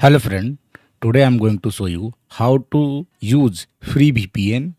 Hello friend, today I'm going to show you how to use free VPN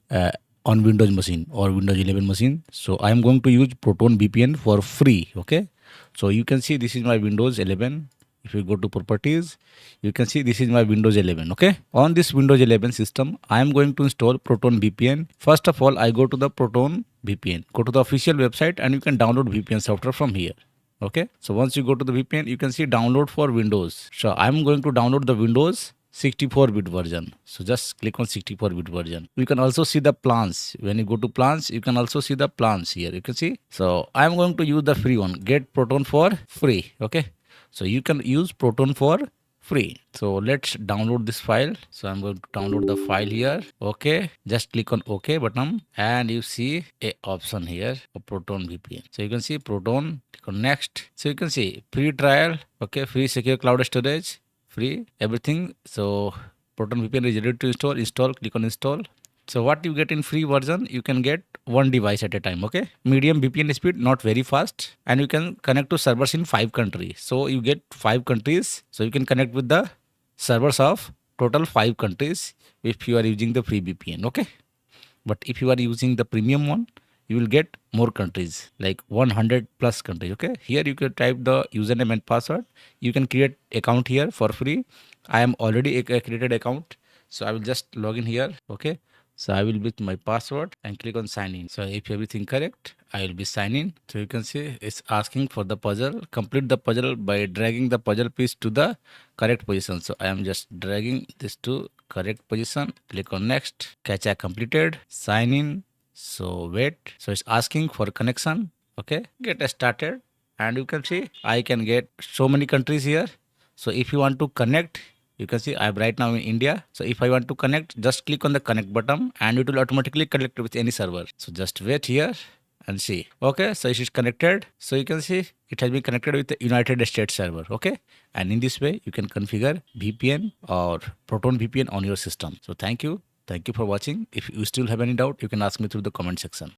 on Windows machine or Windows 11 machine. So I'm going to use Proton VPN for free. Okay, so you can see this is my Windows 11. If you go to properties, you can see this is my Windows 11. Okay, on this Windows 11 system, I am going to install Proton VPN. First of all, I go to the Proton VPN, go to the official website, and you can download VPN software from here. Okay, so once you go to the VPN, you can see download for Windows. So I'm going to download the Windows 64-bit version. So just click on 64-bit version. You can also see the plans. When you go to plans, you can also see the plans here. You can see. So I'm going to use the free one. Get Proton for free. Okay, so you can use Proton for free. So let's download this file. So I'm going to download the file here. Okay, just click on OK button and you see a option here of Proton VPN. So you can see Proton, click on next. So you can see free trial. Okay, free secure cloud storage, free everything. So Proton VPN is ready to install, click on install. So what you get in free version, you can get one device at a time. Okay, medium VPN speed, not very fast, and you can connect to servers in 5 countries. So you get 5 countries. So you can connect with the servers of total 5 countries if you are using the free VPN. Okay, but if you are using the premium one, you will get more countries, like 100 plus countries. Okay, here you can type the username and password. You can create account here for free. I am already a created account, so I will just log in here. Okay, so I will with my password and click on sign in. So if everything correct, I will be signing. So you can see it's asking for the puzzle. Complete the puzzle by dragging the puzzle piece to the correct position. So I am just dragging this to correct position. Click on next. Captcha completed. Sign in. So wait. So it's asking for connection. Okay, get started. And you can see I can get so many countries here. So if you want to connect, you can see I'm right now in India. So if I want to connect, just click on the connect button and it will automatically connect with any server. So just wait here and see. Okay, so it is connected. So you can see it has been connected with the United States server. Okay, and in this way you can configure VPN or Proton VPN on your system. So thank you for watching. If you still have any doubt, you can ask me through the comment section.